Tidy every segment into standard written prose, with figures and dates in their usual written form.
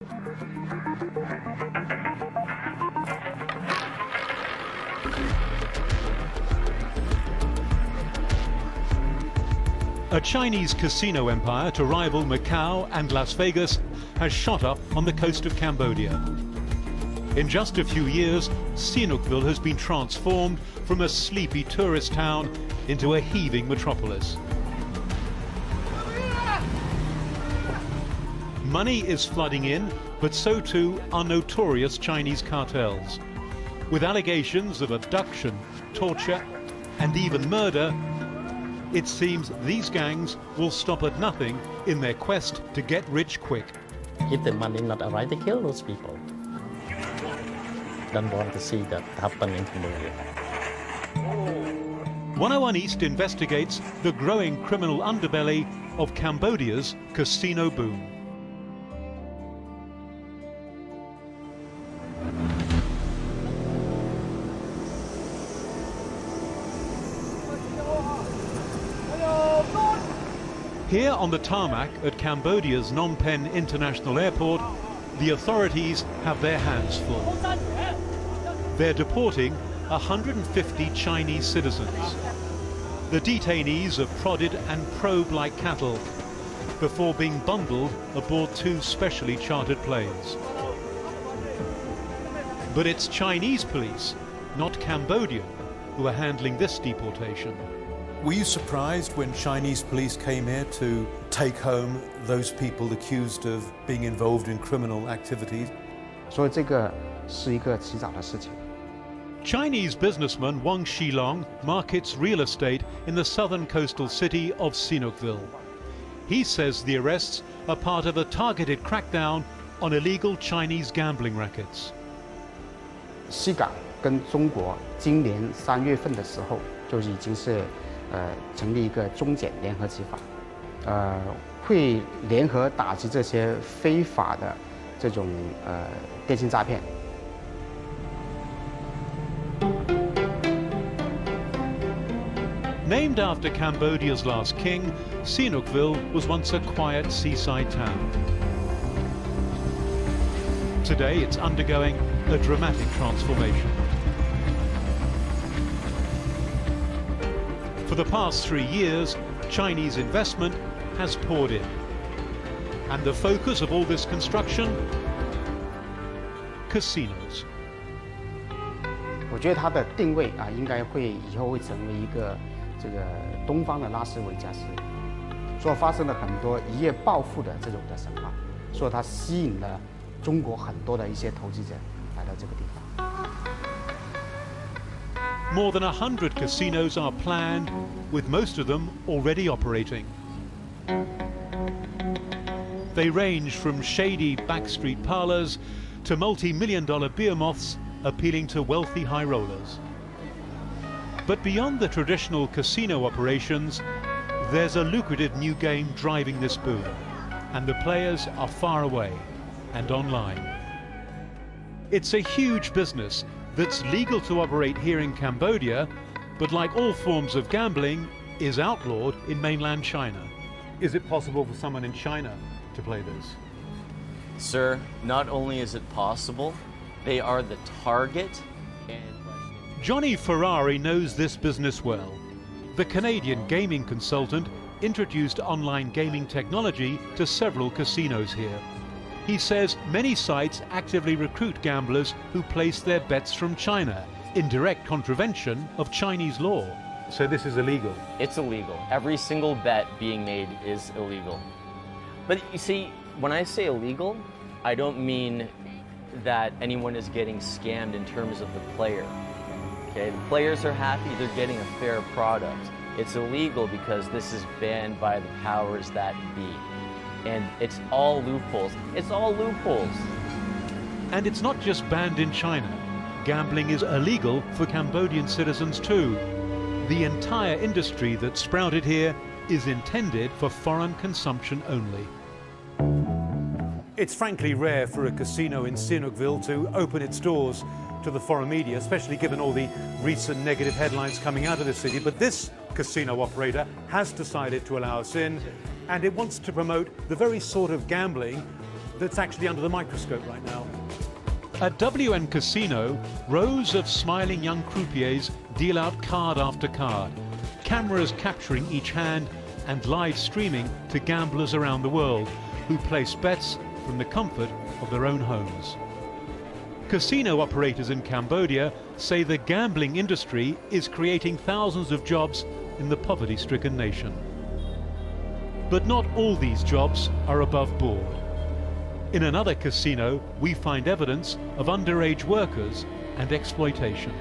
A Chinese casino empire to rival Macau and Las Vegas has shot up on the coast of Cambodia. In just a few years, Sihanoukville has been transformed from a sleepy tourist town into a heaving metropolis. Money is flooding in, but so too are notorious Chinese cartels. With allegations of abduction, torture, and even murder, it seems these gangs will stop at nothing in their quest to get rich quick. If the money not arrive, they kill those people. Don't want to see that happen in Cambodia. 101 East investigates the growing criminal underbelly of Cambodia's casino boom. Here on the tarmac at Cambodia's Phnom Penh International Airport, the authorities have their hands full. They're deporting 150 Chinese citizens. The detainees are prodded and probed like cattle before being bundled aboard 2 specially chartered planes. But it's Chinese police, not Cambodian, who are handling this deportation. Were you surprised when Chinese police came here to take home those people accused of being involved in criminal activities? 所以这个是一个迟早的事情。 Chinese businessman Wang Shilong markets real estate in the southern coastal city of Sihanoukville. He says the arrests are part of a targeted crackdown on illegal Chinese gambling rackets. 西港跟中国今年3月份的时候就已经是成立一个中检联合执法，会联合打击这些非法的这种电信诈骗。 Named after Cambodia's last king, Sihanoukville was once a quiet seaside town. Today it's undergoing a dramatic transformation. For the past 3 years, Chinese investment has poured in. And the focus of all this construction? Casinos. 我觉得它的定位应该会以后会成为一个这个东方的拉斯维加斯，所以发生了很多一夜暴富的这种的神话，所以它吸引了中国很多的一些投资者来到这个地方。 More than 100 casinos are planned, with most of them already operating. They range from shady backstreet parlors to multi-million-dollar behemoths appealing to wealthy high rollers. But beyond the traditional casino operations, there's a lucrative new game driving this boom, and the players are far away and online. It's a huge business that's legal to operate here in Cambodia, but like all forms of gambling, is outlawed in mainland China. Is it possible for someone in China to play this? Sir, not only is it possible, they are the target. Johnny Ferrari knows this business well. The Canadian gaming consultant introduced online gaming technology to several casinos here. He says many sites actively recruit gamblers who place their bets from China, in direct contravention of Chinese law. So this is illegal? It's illegal. Every single bet being made is illegal. But you see, when I say illegal, I don't mean that anyone is getting scammed in terms of the player. Okay, the players are happy, they're getting a fair product. It's illegal because this is banned by the powers that be. And it's all loopholes. It's all loopholes. And it's not just banned in China. Gambling is illegal for Cambodian citizens too. The entire industry that sprouted here is intended for foreign consumption only. It's frankly rare for a casino in Sihanoukville to open its doors to the foreign media, especially given all the recent negative headlines coming out of the city. But this casino operator has decided to allow us in, and it wants to promote the very sort of gambling that's actually under the microscope right now. At WN Casino, rows of smiling young croupiers deal out card after card, cameras capturing each hand and live streaming to gamblers around the world who place bets from the comfort of their own homes. Casino operators in Cambodia say the gambling industry is creating thousands of jobs in the poverty-stricken nation. But not all these jobs are above board. In another casino, we find evidence of underage workers and exploitation.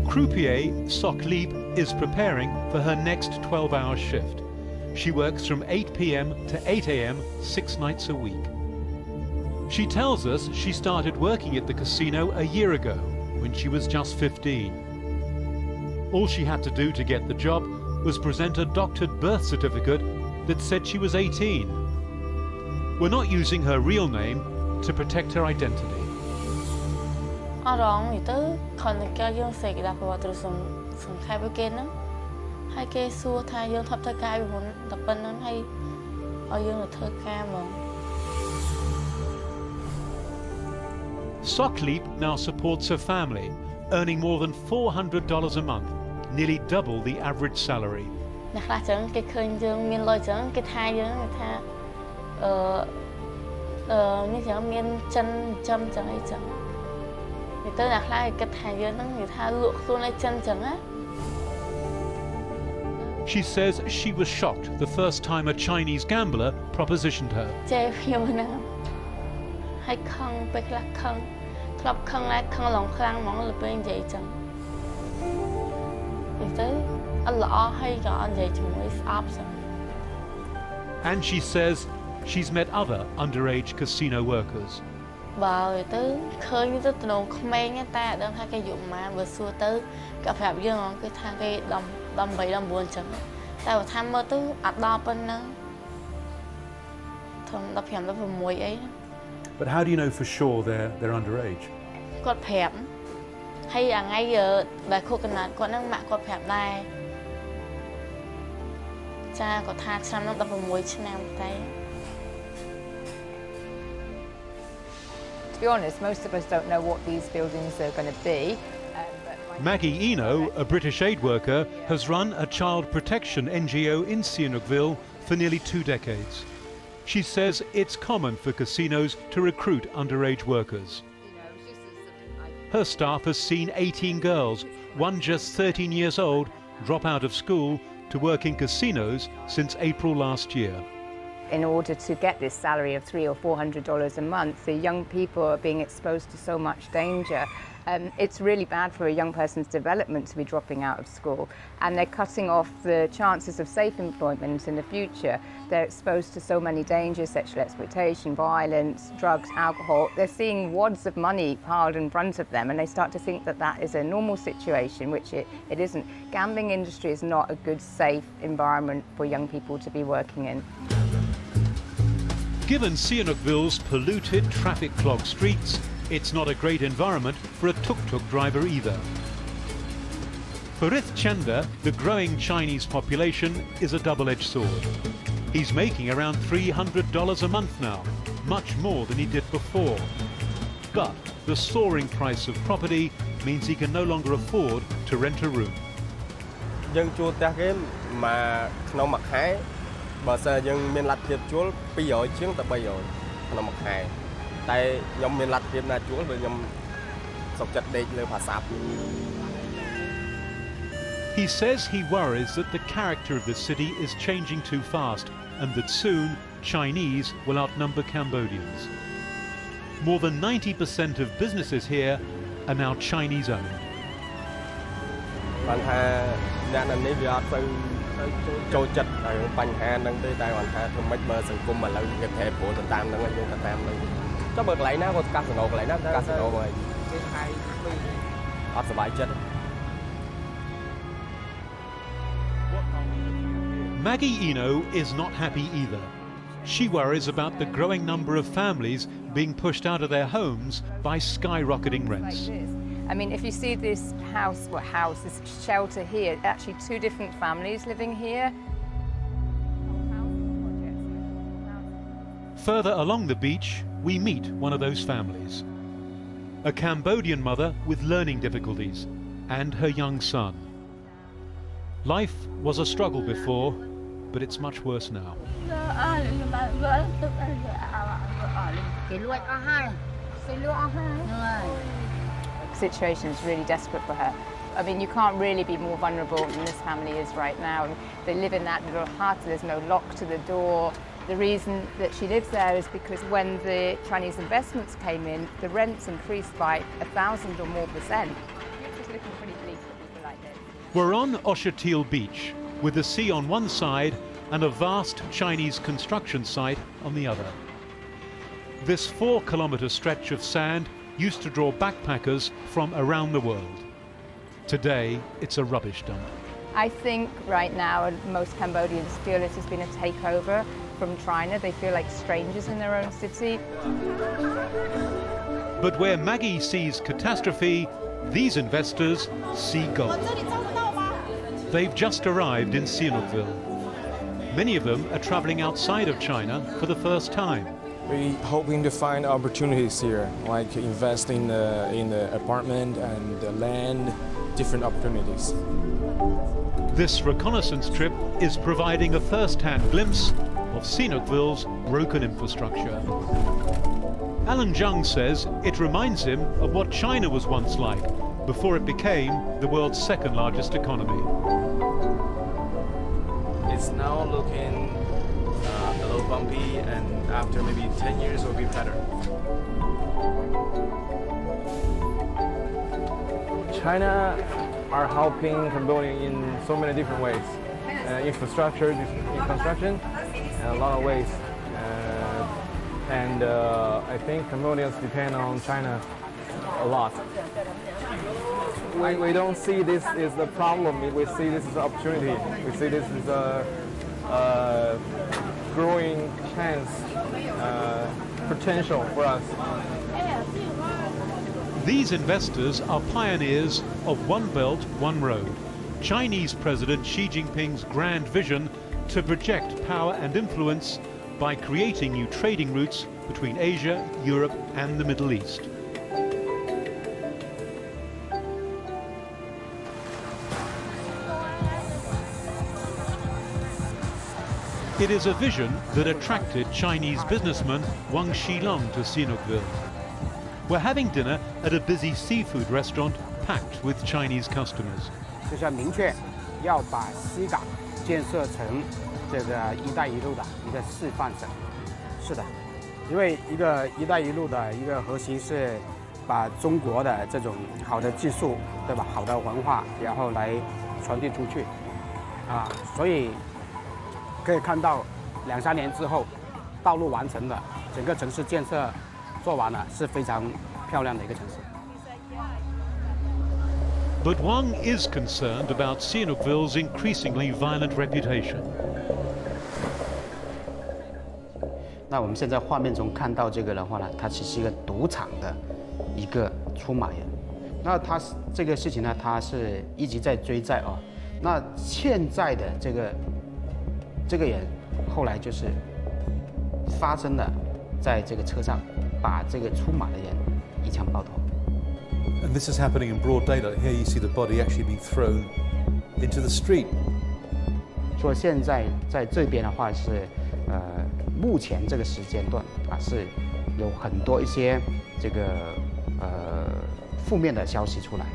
Croupier Sok Leap is preparing for her next 12-hour shift. She works from 8 p.m. to 8 a.m. 6 nights a week. She tells us she started working at the casino a year ago when she was just 15. All she had to do to get the job was present a doctored birth certificate that said she was 18. We're not using her real name to protect her identity. Sok Leap now supports her family, earning more than $400 a month, nearly double the average salary. She says she was shocked the first time a Chinese gambler propositioned her. And she says she's met other underage casino workers. But how do you know for sure they're underage? To be honest, most of us don't know what these buildings are going to be. Maggie Eno, a British aid worker, has run a child protection NGO in Sihanoukville for nearly 2 decades. She says it's common for casinos to recruit underage workers. Her staff has seen 18 girls, one just 13 years old, drop out of school to work in casinos since April last year. In order to get this salary of $300 or $400 a month, the young people are being exposed to so much danger. It's really bad for a young person's development to be dropping out of school, and they're cutting off the chances of safe employment in the future. They're exposed to so many dangers: sexual exploitation, violence, drugs, alcohol. They're seeing wads of money piled in front of them, and they start to think that that is a normal situation, which it isn't. Gambling industry is not a good, safe environment for young people to be working in. Given Sihanoukville's polluted, traffic-clogged streets, it's not a great environment for a tuk-tuk driver either. For Rith Chenda, the growing Chinese population is a double-edged sword. He's making around $300 a month now, much more than he did before. But the soaring price of property means he can no longer afford to rent a room. He says he worries that the character of the city is changing too fast and that soon Chinese will outnumber Cambodians. More than 90% of businesses here are now Chinese-owned. Maggie Eno is not happy either. She worries about the growing number of families being pushed out of their homes by skyrocketing rents. I mean, if you see this house, this shelter here, actually 2 different families living here. Further along the beach, we meet one of those families. A Cambodian mother with learning difficulties and her young son. Life was a struggle before, but it's much worse now. The situation is really desperate for her. I mean, you can't really be more vulnerable than this family is right now. They live in that little hut, there's no lock to the door. The reason that she lives there is because when the Chinese investments came in, the rents increased by 1,000 or more percent. It's looking pretty bleak for people like this. We're on Oshatil Beach, with the sea on one side and a vast Chinese construction site on the other. This 4-kilometre stretch of sand used to draw backpackers from around the world. Today, it's a rubbish dump. I think right now most Cambodians feel it has been a takeover from China. They feel like strangers in their own city. But where Maggie sees catastrophe, these investors see gold. They've just arrived in Sihanoukville. Many of them are traveling outside of China for the first time. We're hoping to find opportunities here, like investing in the apartment and the land, different opportunities. This reconnaissance trip is providing a first-hand glimpse of Sihanoukville's broken infrastructure. Alan Zhang says it reminds him of what China was once like before it became the world's second largest economy. It's now looking a little bumpy, and after maybe 10 years will be better. China are helping Cambodia in so many different ways. Infrastructure, construction, a lot of ways. I think Cambodians depend on China a lot. We don't see this as a problem, we see this as an opportunity. We see this as a growing chance, potential for us. These investors are pioneers of One Belt, One Road, Chinese President Xi Jinping's grand vision to project power and influence by creating new trading routes between Asia, Europe and the Middle East. It is a vision that attracted Chinese businessman Wang Shilong to Sihanoukville. We're having dinner at a busy seafood restaurant packed with Chinese customers. 就是要明确要把西港建设成这个“一带一路”的一个示范省。是的，因为一个“一带一路”的一个核心是把中国的这种好的技术，对吧？好的文化，然后来传递出去，所以可以看到2-3年之后，道路完成了，整个城市建设做完了，是非常漂亮的一个城市。 But Wang is concerned about Sihanoukville's increasingly violent reputation. 那我们现在画面中看到这个的话呢，它其实是一个赌场的一个出马人。那他这个事情呢，他是一直在追债哦。那现在的这个人，后来就是发生了在这个车上把这个出马的人一枪爆头。 And this is happening in broad daylight. Here you see the body actually being thrown into the street. 说现在在这边的话是，目前这个时间段是有很多一些这个负面的消息出来，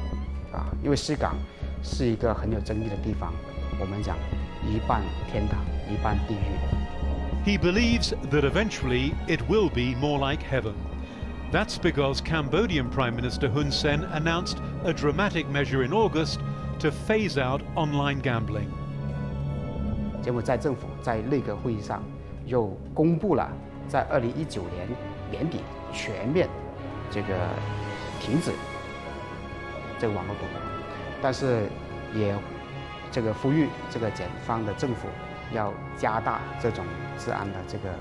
因为西港是一个很有争议的地方，我们讲一半天堂，一半地狱。 He believes that eventually it will be more like heaven. That's because Cambodian Prime Minister Hun Sen announced a dramatic measure in August to phase out online gambling. 柬埔寨政府在内阁会议上又公布了，在2019年年底全面这个停止这个网络赌博，但是也这个呼吁这个检方的政府要加大这种治安的这个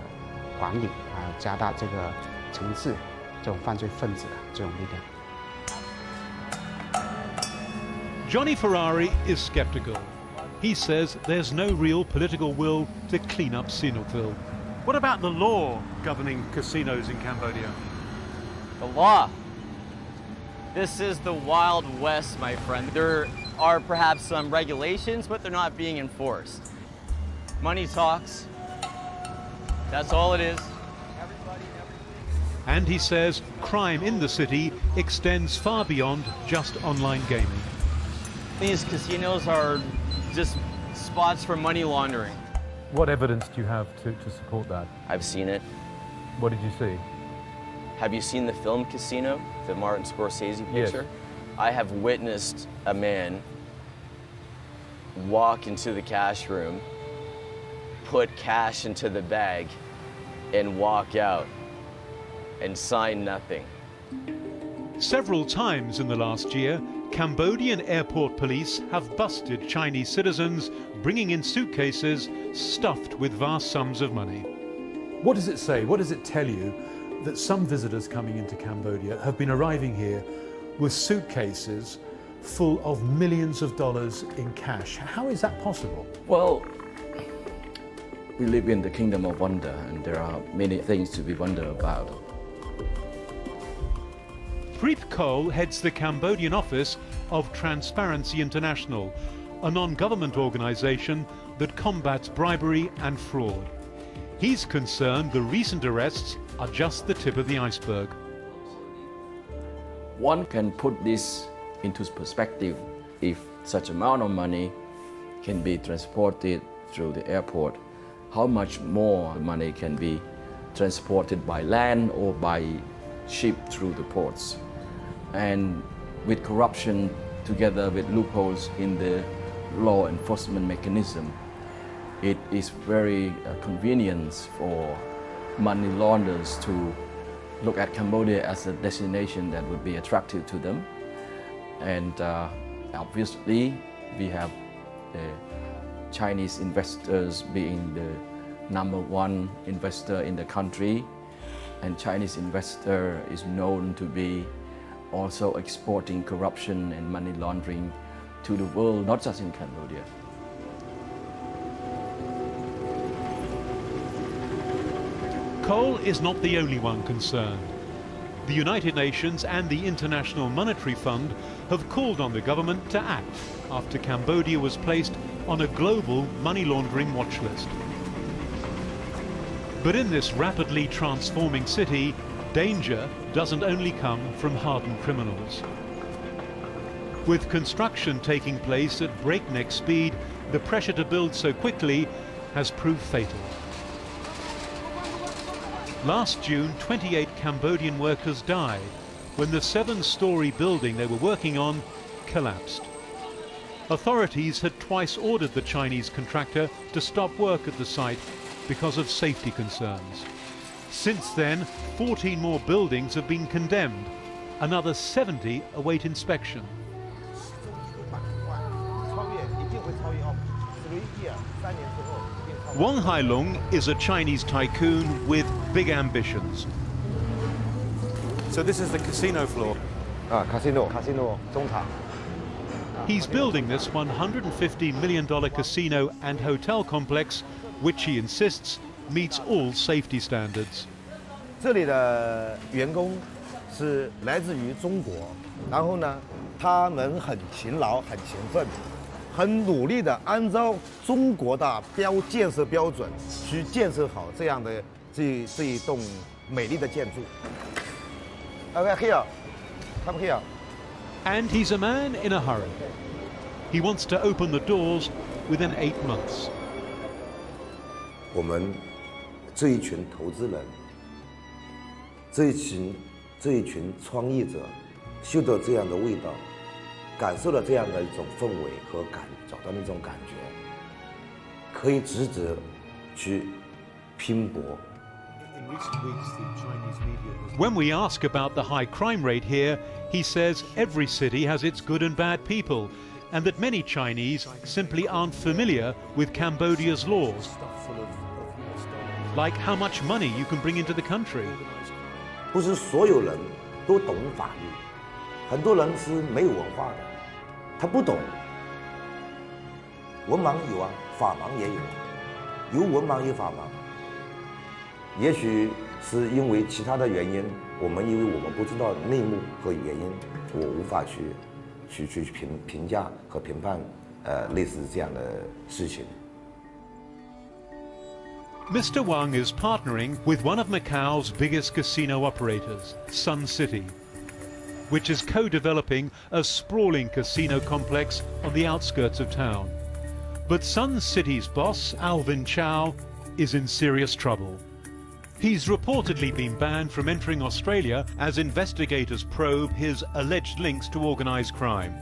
管理，还要加大这个惩治。 这种犯罪分子的这种力量。 Johnny Ferrari is skeptical. He says there's no real political will to clean up Sihanoukville. What about the law governing casinos in Cambodia? The law. This is the Wild West, my friend. There are perhaps some regulations, but they're not being enforced. Money talks. That's all it is. And he says crime in the city extends far beyond just online gaming. These casinos are just spots for money laundering. What evidence do you have to support that? I've seen it. What did you see? Have you seen the film Casino, the Martin Scorsese picture? Yes. I have witnessed a man walk into the cash room, put cash into the bag, and walk out and sign nothing. Several times in the last year, Cambodian airport police have busted Chinese citizens bringing in suitcases stuffed with vast sums of money. What does it say? What does it tell you that some visitors coming into Cambodia have been arriving here with suitcases full of millions of dollars in cash? How is that possible? Well, we live in the kingdom of wonder, and there are many things to be wondered about. Preet Cole heads the Cambodian office of Transparency International, a non-government organization that combats bribery and fraud. He's concerned the recent arrests are just the tip of the iceberg. One can put this into perspective. If such amount of money can be transported through the airport, how much more money can be transported by land or by ship through the ports? And with corruption together with loopholes in the law enforcement mechanism, it is very convenient for money launderers to look at Cambodia as a destination that would be attractive to them. And obviously, we have Chinese investors being the #1 investor in the country, and Chinese investor is known to be also exporting corruption and money laundering to the world, not just in Cambodia. Cole is not the only one concerned. The United Nations and the International Monetary Fund have called on the government to act after Cambodia was placed on a global money laundering watch list. But in this rapidly transforming city, danger doesn't only come from hardened criminals. With construction taking place at breakneck speed, the pressure to build so quickly has proved fatal. Last June, 28 Cambodian workers died when the 7-story building they were working on collapsed. Authorities had twice ordered the Chinese contractor to stop work at the site because of safety concerns. Since then, 14 more buildings have been condemned. Another 70 await inspection. Wang Hailong is a Chinese tycoon with big ambitions. So this is the casino floor. Casino, 中场. He's building this $150 million casino and hotel complex, which he insists meets all safety standards. 这里的员工是来自于中国，然后呢，他们很勤劳、很勤奋、很努力的按照中国的建设标准去建设好这样的这一栋美丽的建筑。Okay, here, come here. And he's a man in a hurry. He wants to open the doors within 8 months. 我们这一群投资人，这一群创业者，嗅到这样的味道，感受到这样的一种氛围和找到那种感觉，可以直着去拼搏。 When we ask about the high crime rate here, he says every city has its good and bad people, and that many Chinese simply aren't familiar with Cambodia's laws, like how much money you can bring into the country. 不是所有人都懂法律，很多人是没有文化的，他不懂。文盲有啊，法盲也有，有文盲有法盲。也许是因为其他的原因，因为我们不知道内幕和原因，我无法去评价和评判类似这样的事情。Mr. Wang is partnering with one of Macau's biggest casino operators, Sun City, which is co-developing a sprawling casino complex on the outskirts of town. But Sun City's boss, Alvin Chow, is in serious trouble. He's reportedly been banned from entering Australia as investigators probe his alleged links to organised crime.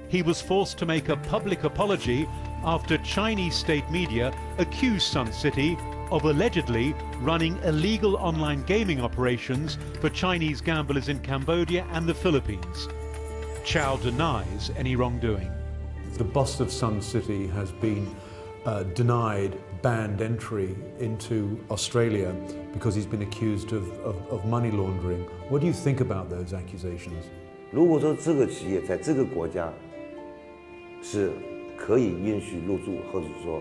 He was forced to make a public apology after Chinese state media accused Sun City of allegedly running illegal online gaming operations for Chinese gamblers in Cambodia and the Philippines. Chow denies any wrongdoing. The boss of Sun City has been denied banned entry into Australia because he's been accused of money laundering. What do you think about those accusations? 如果说这个企业在这个国家是可以允许入驻，或者说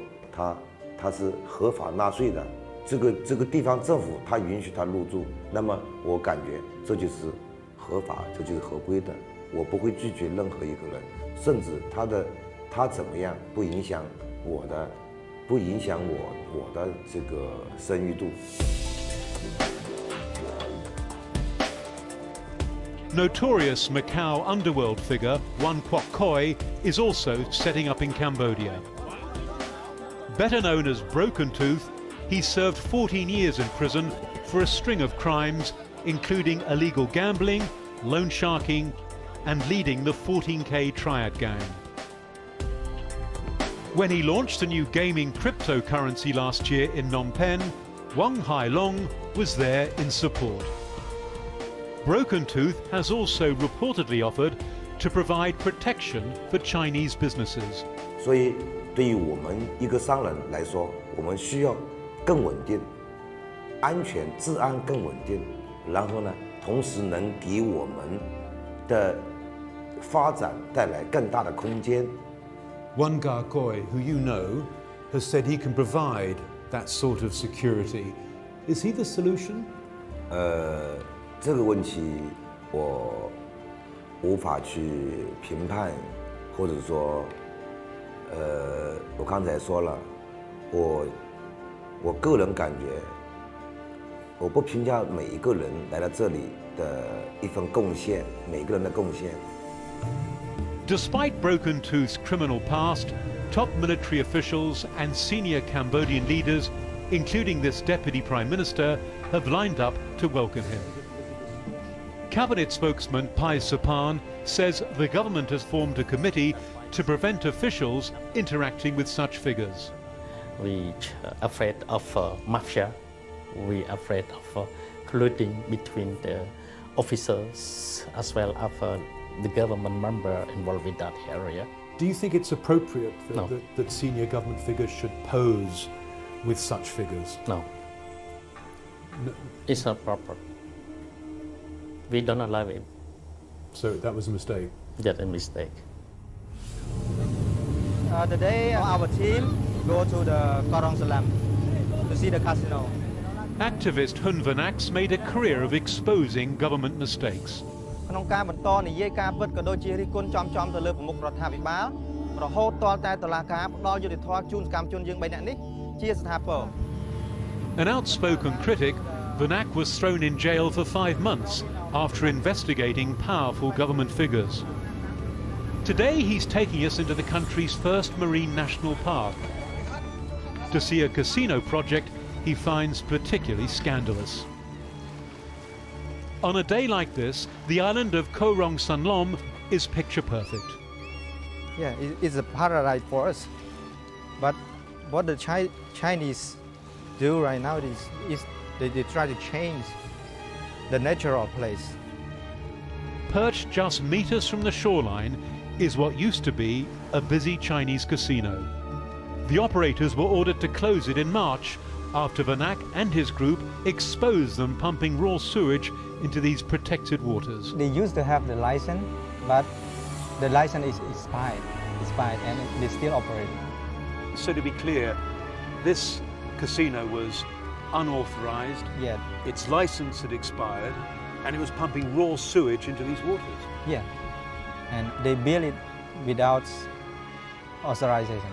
它是合法纳税的，这个地方政府它允许它入驻，那么我感觉这就是合法，这就是合规的。我不会拒绝任何一个人，甚至他怎么样不影响我的这个声誉度。Notorious Macau underworld figure Wan Kwok Koi is also setting up in Cambodia. Better known as Broken Tooth, he served 14 years in prison for a string of crimes, including illegal gambling, loan sharking, and leading the 14K triad gang. When he launched a new gaming cryptocurrency last year in Phnom Penh, Wang Hai Long was there in support. Broken Tooth has also reportedly offered to provide protection for Chinese businesses. 所以，对于我们一个商人来说，我们需要更稳定、安全、治安更稳定，然后呢，同时能给我们的发展带来更大的空间。Wan Ga Koi, who you know, has said he can provide that sort of security. Is he the solution? 这个问题我无法去评判，或者说，我刚才说了，我个人感觉，我不评价每一个人来到这里的一份贡献，每个人的贡献。Despite Broken Tooth's criminal past, top military officials and senior Cambodian leaders, including this Deputy Prime Minister, have lined up to welcome him. Cabinet spokesman Pai Sapan says the government has formed a committee to prevent officials interacting with such figures. We afraid of mafia. We afraid of colluding between the officers as well as the government member involved in that area. Do you think it's appropriate that, No. that senior government figures should pose with such figures? No. No. It's not proper. We don't allow it. So that was a mistake? That's a mistake. Today our team go to the Korong Salam to see the casino. Activist Hun Vanax made a career of exposing government mistakes. ក្នុងការបន្តនិយាយការពិតក៏ដូចជារិះគន់ចំទៅលើប្រមុខរដ្ឋាភិបាលរហូតទាល់តែតុលាការផ្ដល់យុត្តិធម៌ជូនសកម្មជនយើង3នាក់នេះជាស្ថាពរ An outspoken critic, Vanax was thrown in jail for 5 months after investigating powerful government figures. Today he's taking us into the country's first marine national park to see a casino project he finds particularly scandalous. On a day like this, the island of Koh Rong Sanlom is picture perfect. Yeah, it's a paradise for us. But what the Chinese do right now is they try to change the natural place. Perched just meters from the shoreline is what used to be a busy Chinese casino. The operators were ordered to close it in March after Vanax and his group exposed them pumping raw sewage into these protected waters. They used to have the license, but the license is expired and they still operating. So to be clear, this casino was unauthorized. Yeah, Its license had expired, and it was pumping raw sewage into these waters. yeah. And they build it without authorization.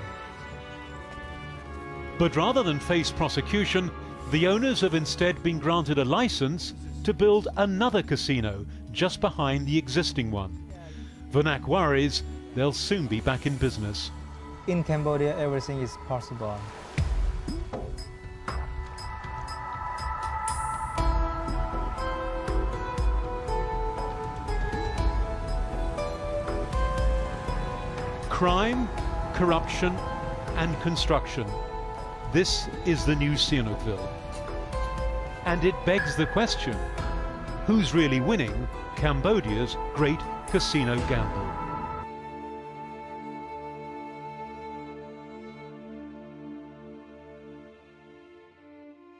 But rather than face prosecution, the owners have instead been granted a license to build another casino just behind the existing one. Vanak worries they'll soon be back in business. In Cambodia, everything is possible. Crime, corruption, and construction. This is the new Sihanoukville. And it begs the question, who's really winning Cambodia's great casino gamble?